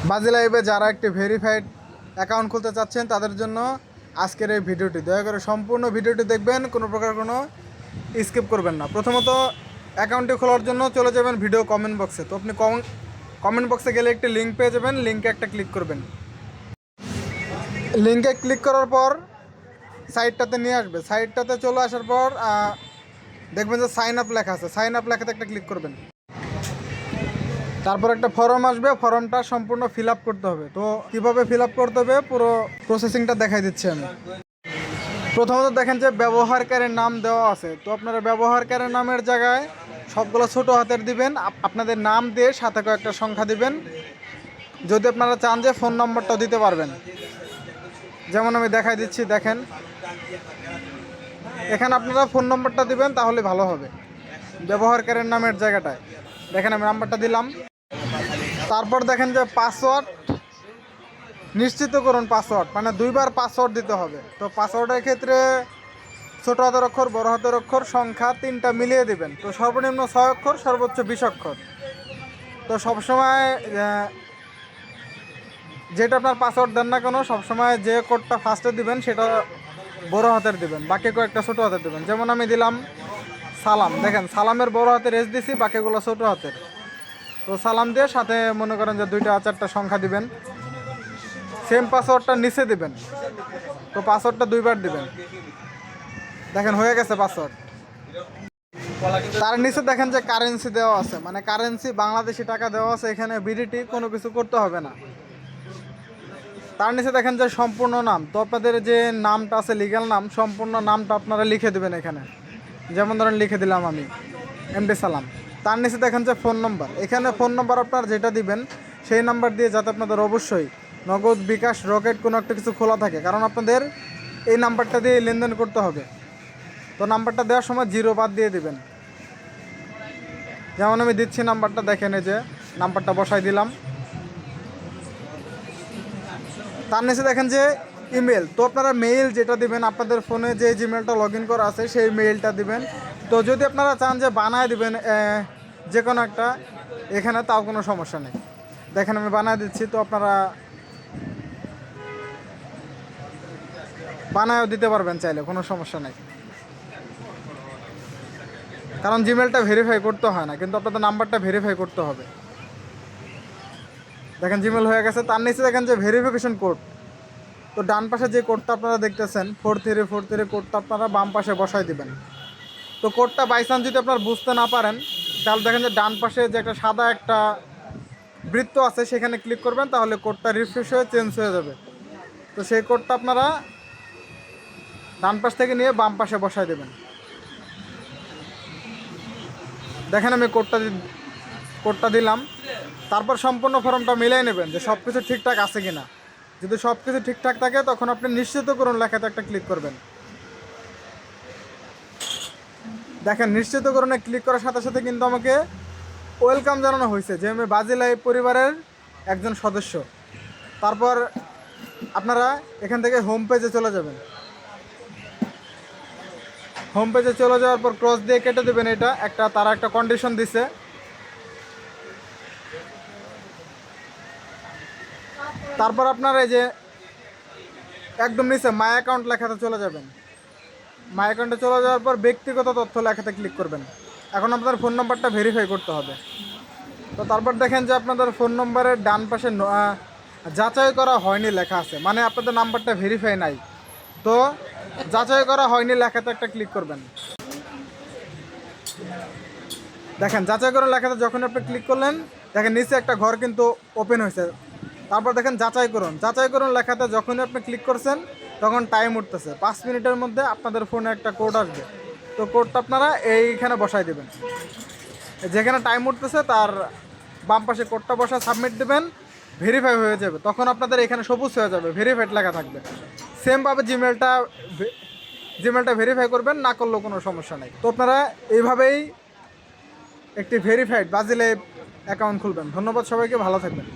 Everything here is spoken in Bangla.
বাজি লাইভে যারা একটি ভেরিফাইড অ্যাকাউন্ট খুলতে চাচ্ছেন তাদের জন্য আজকের এই ভিডিওটি দয়া করে সম্পূর্ণ ভিডিওটি দেখবেন, কোনো প্রকার কোনো স্কিপ করবেন না। প্রথমত অ্যাকাউন্টটি খোলার জন্য চলে যাবেন ভিডিও কমেন্ট বক্সে। তো আপনি কমেন্ট বক্সে গেলে একটি লিঙ্ক পেয়ে যাবেন, লিঙ্কে একটা ক্লিক করবেন। লিঙ্কে ক্লিক করার পর সাইটটাতে নিয়ে আসবে। সাইটটাতে চলে আসার পর দেখবেন যে সাইন আপ লেখা আছে, সাইন আপ লেখাতে একটা ক্লিক করবেন। তারপর একটা ফর্ম আসবে, ফর্মটা সম্পূর্ণ ফিল আপ করতে হবে। তো কীভাবে ফিল আপ করতে হবে পুরো প্রসেসিংটা দেখাই দিচ্ছি আমি। প্রথমত দেখেন যে ব্যবহারকারীর নাম দেওয়া আছে, তো আপনারা ব্যবহারকারীর নামের জায়গায় সবগুলো ছোটো হাতের দিবেন, আপনাদের নাম দিয়ে সাথে কয়েকটা সংখ্যা দিবেন। যদি আপনারা চান যে ফোন নম্বরটাও দিতে পারবেন, যেমন আমি দেখাই দিচ্ছি। দেখেন এখানে আপনারা ফোন নম্বরটা দিবেন, তাহলে ভালো হবে ব্যবহারকারীর নামের জায়গাটায়। দেখেন আমি নাম্বারটা দিলাম। তারপর দেখেন যে পাসওয়ার্ড নিশ্চিত করুন। পাসওয়ার্ড মানে 2বার পাসওয়ার্ড দিতে হবে। তো পাসওয়ার্ডের ক্ষেত্রে ছোটো হাতের অক্ষর, বড় হাতের অক্ষর, সংখ্যা 3টা মিলিয়ে দিবেন। তো সর্বনিম্ন 6 অক্ষর, সর্বোচ্চ 20 অক্ষর। তো সবসময় যেটা আপনার পাসওয়ার্ড দেন না কেন, সবসময় যে কোডটা ফার্স্টে দিবেন সেটা বড় হাতের দিবেন, বাকি কয়েকটা ছোটো হাতের দেবেন। যেমন আমি দিলাম সালাম, দেখেন সালামের বড় হাতের এস দিছি, বাকিগুলো ছোটো হাতের। তো সালাম দিয়ে সাথে মনে করেন যে 2টা-4টা সংখ্যা দিবেন। সেম পাসওয়ার্ডটা নিচে দিবেন। তো পাসওয়ার্ডটা 2বার দিবেন। দেখেন হয়ে গেছে পাসওয়ার্ড। তার নিচে দেখেন যে কারেন্সি দেওয়া আছে, মানে কারেন্সি বাংলাদেশি টাকা দেওয়া আছে। এখানে বিডিটি কোনো কিছু করতে হবে না। তার নিচে দেখেন যে সম্পূর্ণ নাম, তো আপনাদের যে নামটা আছে লিগ্যাল নাম, সম্পূর্ণ নামটা আপনারা লিখে দেবেন এখানে। যেমন ধরেন লিখে দিলাম আমি এমডি সালাম। তার নিচে দেখেন যে ফোন নম্বর, এখানে ফোন নম্বর আপনার যেটা দিবেন সেই নাম্বার দিয়ে, যাতে আপনাদের অবশ্যই নগদ, বিকাশ, রকেট কোনো একটা কিছু খোলা থাকে, কারণ আপনাদের এই নাম্বারটা দিয়ে লেনদেন করতে হবে। তো নাম্বারটা দেওয়ার সময় 0 বাদ দিয়ে দিবেন। যেমন আমি দিচ্ছি নাম্বারটা, দেখেন এই যে নাম্বারটা বসাই দিলাম। তার নিচে দেখেন যে ইমেল, তো আপনারা মেইল যেটা দিবেন, আপনাদের ফোনে যে জিমেলটা লগ ইন করা আছে সেই মেইলটা দিবেন। তো যদি আপনারা চান যে বানায় দিবেন যে কোনো একটা এখানে, তাও কোনো সমস্যা নেই। দেখেন আমি বানায় দিচ্ছি, তো আপনারা বানায়ও দিতে পারবেন চাইলে, কোনো সমস্যা নেই। কারণ জিমেলটা ভেরিফাই করতে হয় না, কিন্তু আপনাদের নাম্বারটা ভেরিফাই করতে হবে। দেখেন জিমেল হয়ে গেছে। তার নিচে দেখেন যে ভেরিফিকেশন কোড, তো ডান পাশে যে কোডটা আপনারা দেখতেছেন 4343 কোডটা আপনারা বাম পাশে বসাই দিবেন। তো কোডটা বাই চান্স যদি আপনারা বুঝতে না পারেন, তাহলে দেখেন যে ডান পাশে যে একটা সাদা একটা বৃত্ত আছে সেখানে ক্লিক করবেন, তাহলে কোডটা রিফ্রেশ হয়ে চেঞ্জ হয়ে যাবে। তো সেই কোডটা আপনারা ডান পাশ থেকে নিয়ে বাম পাশে বসাই দেবেন। দেখেন আমি কোডটা দিলাম। তারপর সম্পূর্ণ ফর্মটা মিলাই নেবেন যে সব কিছু ঠিকঠাক আছে কিনা। যদি সব কিছু ঠিকঠাক থাকে তখন আপনি নিশ্চিত করুন লেখাতে একটা ক্লিক করবেন। দেখেন নিশ্চিতকরণে ক্লিক করার সাথে সাথে কিন্তু আমাকে ওয়েলকাম জানানো হয়েছে যে আমি বাজি লাইভ পরিবারের একজন সদস্য। তারপর আপনারা এখান থেকে হোম পেজে চলে যাবেন। হোম পেজে চলে যাওয়ার পর ক্রস দিয়ে কেটে দেবেন। এটা তারা একটা কন্ডিশন দিছে, তারপর আপনারা এই যে একদম নিচে মাই অ্যাকাউন্ট লেখাতে চলে যাবেন। মাই অ্যাকাউন্টে চলে যাওয়ার পর ব্যক্তিগত তথ্য লেখাতে ক্লিক করবেন। এখন আপনার ফোন নাম্বারটা ভেরিফাই করতে হবে। তো তারপর দেখেন যে আপনাদের ফোন নম্বরের ডান পাশে যাচাই করা হয়নি লেখা আছে, মানে আপনাদের নাম্বারটা ভেরিফাই নাই। তো যাচাই করা হয়নি লেখাতে একটা ক্লিক করবেন। দেখেন যাচাই করা লেখাতে যখন আপনি ক্লিক করলেন, দেখেন নিচে একটা ঘর কিন্তু ওপেন হয়েছে। তারপর দেখেন যাচাই করুন লেখাতে যখনই আপনি ক্লিক করছেন তখন টাইম উঠতেছে। 5 মিনিটের মধ্যে আপনাদের ফোনে একটা কোড আসবে। তো কোডটা আপনারা এইখানে বসাই দেবেন। যেখানে টাইম উঠতেছে তার বাম পাশে কোডটা বসা সাবমিট দেবেন, ভেরিফাই হয়ে যাবে। তখন আপনাদের এখানে সবুজ হয়ে যাবে, ভেরিফাইড লেখা থাকবে। সেমভাবে জিমেলটা ভেরিফাই করবেন, না করলেও কোনো সমস্যা নেই। তো আপনারা এইভাবেই একটি ভেরিফাইড বাজি লাইভ অ্যাকাউন্ট খুলবেন। ধন্যবাদ সবাইকে, ভালো থাকবেন।